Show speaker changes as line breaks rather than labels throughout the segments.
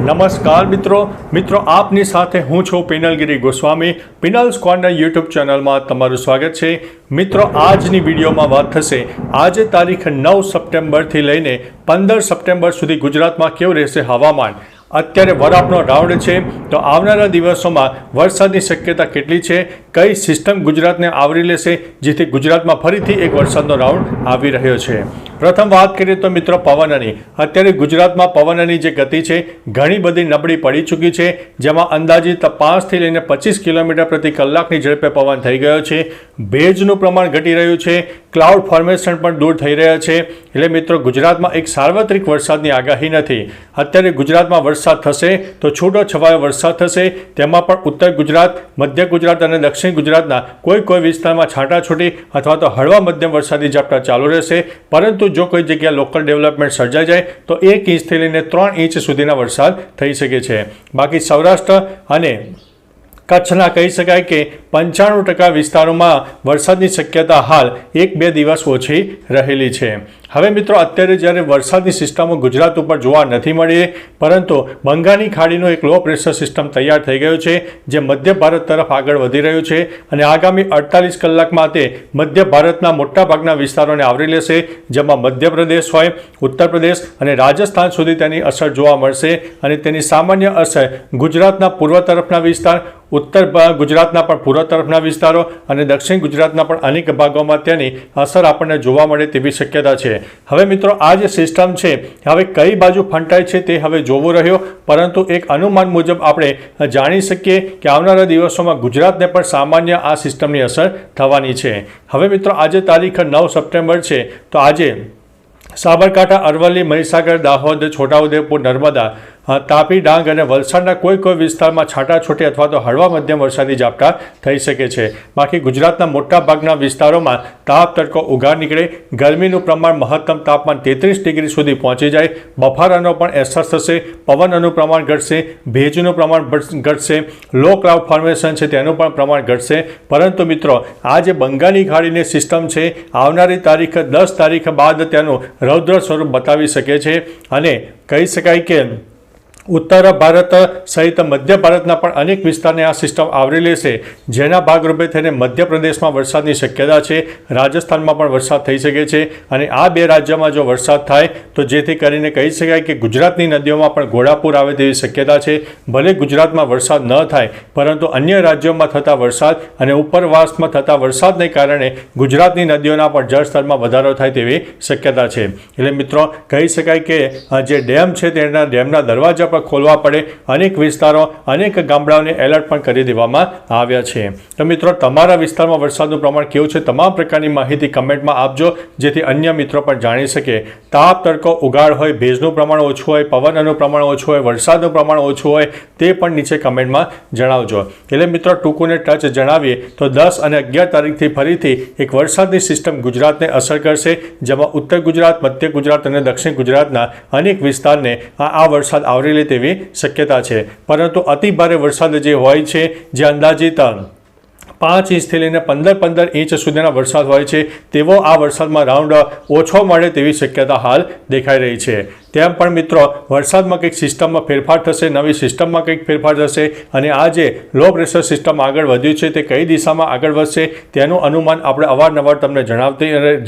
નમસ્કાર મિત્રો આપની સાથે હું છું પિનલગીરી ગોસ્વામી. પિનલ્સ કોર્નર યુટ્યુબ ચેનલમાં તમારું સ્વાગત છે. મિત્રો આજની વિડીયોમાં વાત થશે આજે તારીખ 9 સપ્ટેમ્બરથી લઈને 15 સપ્ટેમ્બર સુધી ગુજરાતમાં કેવું રહેશે હવામાન. અત્યારે વરાપનો રાઉન્ડ છે તો આવનારા દિવસોમાં વરસાદની શક્યતા કેટલી છે, કઈ સિસ્ટમ ગુજરાતને આવરી લેશે જેથી ગુજરાતમાં ફરીથી એક વરસાદનો રાઉન્ડ આવી રહ્યો છે. પ્રથમ વાત કરીએ તો મિત્રો પવનની. અત્યારે ગુજરાતમાં પવનની જે ગતિ છે ઘણી બધી નબળી પડી ચૂકી છે, જેમાં અંદાજિત 5 થી લઈને 25 કિલોમીટર પ્રતિ કલાકની ઝડપે પવન થઈ ગયો છે. ભેજનું પ્રમાણ ઘટી રહ્યું છે, ક્લાઉડ ફોર્મેશન પણ દૂર થઈ રહ્યા છે. એટલે મિત્રો ગુજરાતમાં એક સાર્વત્રિક વરસાદની આગાહી નથી. અત્યારે ગુજરાતમાં વરસાદ થશે તો છૂટો છવાયો વરસાદ થશે, તેમાં પણ ઉત્તર ગુજરાત, મધ્ય ગુજરાત અને દક્ષિણ ગુજરાતના કોઈ વિસ્તારમાં છાંટાછૂટી અથવા તો હળવા મધ્યમ વરસાદી ઝાપટા ચાલુ રહેશે. પરંતુ જો કોઈ જગ્યાએ લોકલ ડેવલપમેન્ટ સર્જાઈ જાય તો 1 ઇંચથી લઈને 3 ઇંચ સુધીના વરસાદ થઈ શકે છે. બાકી સૌરાષ્ટ્ર અને કચ્છના કહી શકાય કે 95% વિસ્તારોમાં વરસાદની શક્યતા હાલ 1-2 દિવસ ઓછી રહેલી છે. હવે મિત્રો અત્યારે જ્યારે વરસાદની સિસ્ટમો ગુજરાત ઉપર જોવા નથી મળી, પરંતુ બંગાળની ખાડીનો એક લો પ્રેશર સિસ્ટમ તૈયાર થઈ ગયો છે જે મધ્ય ભારત તરફ આગળ વધી રહ્યું છે અને આગામી 48 કલાકમાં તે મધ્ય ભારતના મોટાભાગના વિસ્તારોને આવરી લેશે, જેમાં મધ્યપ્રદેશ હોય, ઉત્તર પ્રદેશ અને રાજસ્થાન સુધી તેની અસર જોવા મળશે અને તેની સામાન્ય અસર ગુજરાતના પૂર્વ તરફના વિસ્તાર, ઉત્તર ગુજરાતના પણ પૂર્વ તરફના વિસ્તારો અને દક્ષિણ ગુજરાતના પણ અનેક ભાગોમાં તેની અસર આપણને જોવા મળે તેવી શક્યતા છે. હવે મિત્રો આ જે સિસ્ટમ છે હવે કઈ બાજુ ફંટાય છે તે હવે જોવું રહ્યો, પરંતુ એક અનુમાન મુજબ આપણે જાણી શકીએ કે આવનારા દિવસોમાં ગુજરાતને પણ સામાન્ય આ સિસ્ટમની અસર થવાની છે. હવે મિત્રો આજે તારીખ 9 સપ્ટેમ્બર છે તો આજે સાબરકાંઠા, અરવલ્લી, મહીસાગર, દાહોદ, છોટાઉદેપુર, નર્મદા, તાપી, ડાંગ અને વલસાડના કોઈ વિસ્તારમાં છાંટાછૂટી અથવા તો હળવા મધ્યમ વરસાદી ઝાપટા થઈ શકે છે. બાકી ગુજરાતના મોટા ભાગના વિસ્તારોમાં તાપ તડકો ઉઘાડ નીકળે, ગરમીનું પ્રમાણ મહત્તમ તાપમાન 33 ડિગ્રી સુધી પહોંચી જાય, બફારાનો પણ અહેસાસ થશે, પવનનું પ્રમાણ ઘટશે, ભેજનું પ્રમાણ ઘટશે, લો ક્લાઉડ ફોર્મેશન છે તેનું પણ પ્રમાણ ઘટશે. પરંતુ મિત્રો આ જે બંગાળની ખાડીની સિસ્ટમ છે આવનારી તારીખ 10 તારીખ બાદ તેનું રૌદ્ર સ્વરૂપ બતાવી શકે છે અને કહી શકાય કે ઉત્તર ભારત સહિત મધ્ય ભારતના પણ અનેક વિસ્તારને આ સિસ્ટમ આવરી લેશે, જેના ભાગરૂપે થઈને મધ્યપ્રદેશમાં વરસાદની શક્યતા છે, રાજસ્થાનમાં પણ વરસાદ થઈ શકે છે અને આ બે રાજ્યોમાં જો વરસાદ થાય તો જેથી કરીને કહી શકાય કે ગુજરાતની નદીઓમાં પણ ઘોડાપૂર આવે તેવી શક્યતા છે. ભલે ગુજરાતમાં વરસાદ ન થાય પરંતુ અન્ય રાજ્યોમાં થતા વરસાદ અને ઉપરવાસમાં થતા વરસાદને કારણે ગુજરાતની નદીઓના પણ જળસ્તરમાં વધારો થાય તેવી શક્યતા છે. એટલે મિત્રો કહી શકાય કે જે ડેમ છે તેના ડેમના દરવાજા પર ખોલવા પડે, અનેક વિસ્તારો, અનેક ગામડાઓને એલર્ટ પણ કરી દેવામાં આવ્યા છે. તો મિત્રો તમારા વિસ્તારમાં વરસાદનું પ્રમાણ કેવું છે તમામ પ્રકારની માહિતી કમેન્ટમાં આપજો, જેથી અન્ય મિત્રો પણ જાણી શકે. તાપ તડકો ઉઘાડ હોય, ભેજનું પ્રમાણ ઓછું હોય, પવનનું પ્રમાણ ઓછું હોય, વરસાદનું પ્રમાણ ઓછું હોય તે પણ નીચે કમેન્ટમાં જણાવજો. એટલે મિત્રો ટૂંકુને ટચ જણાવીએ તો 10 અને 11 તારીખથી ફરીથી એક વરસાદની સિસ્ટમ ગુજરાતને અસર કરશે, જેમાં ઉત્તર ગુજરાત, મધ્ય ગુજરાત અને દક્ષિણ ગુજરાતના અનેક વિસ્તારને આ વરસાદ આવરી તેવી શક્યતા છે. પરંતુ અતિ ભારે વરસાદ જે હોય છે, જે અંદાજિત 5 ઇંચથી લઈને 15 ઇંચ સુધીના વરસાદ હોય છે, તેવો આ વરસાદમાં રાઉન્ડ ઓછો મળે તેવી શક્યતા હાલ દેખાઈ રહી છે. તેમ પણ મિત્રો વરસાદમાં કંઈક સિસ્ટમમાં ફેરફાર થશે, નવી સિસ્ટમમાં કંઈક ફેરફાર થશે અને આ જે લો પ્રેશર સિસ્ટમ આગળ વધ્યું છે તે કઈ દિશામાં આગળ વધશે તેનું અનુમાન આપણે અવારનવાર તમને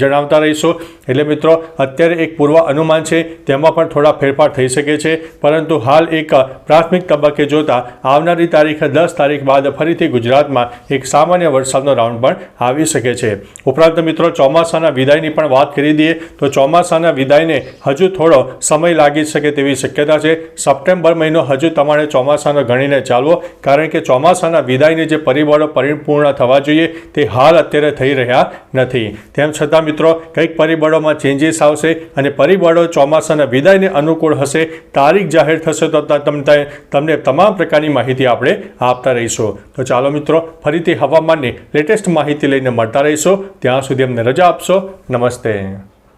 જણાવતા રહીશું. એટલે મિત્રો અત્યારે એક પૂર્વ અનુમાન છે તેમાં પણ થોડા ફેરફાર થઈ શકે છે, પરંતુ હાલ એક પ્રાથમિક તબક્કે જોતા આવનારી તારીખ 10 તારીખ બાદ ફરીથી ગુજરાતમાં એક સામાન્ય વરસાદનો રાઉન્ડ પણ આવી શકે છે. ઉપરાંત મિત્રો ચોમાસાના વિદાયની પણ વાત કરી દઈએ તો ચોમાસાના વિદાયને હજુ થોડો સમય લાગી શકે તેવી શક્યતા છે. સપ્ટેમ્બર મહિનો હજુ તમારે ચોમાસાનો ગણીને ચાલવો, કારણ કે ચોમાસાના વિદાયને જે પરિબળો પરિપૂર્ણ થવા જોઈએ તે હાલ અત્યારે થઈ રહ્યા નથી. તેમ છતાં મિત્રો કંઈક પરિબળોમાં ચેન્જીસ આવશે અને પરિબળો ચોમાસાના વિદાયને અનુકૂળ હશે. તારીખ જાહેર થશે તો તમને તમામ પ્રકારની માહિતી આપણે આપતા રહીશું. તો ચાલો મિત્રો ફરીથી હવામાનની લેટેસ્ટ માહિતી લઈને મળતા રહીશું. ત્યાં સુધી અમને રજા આપશો. નમસ્તે.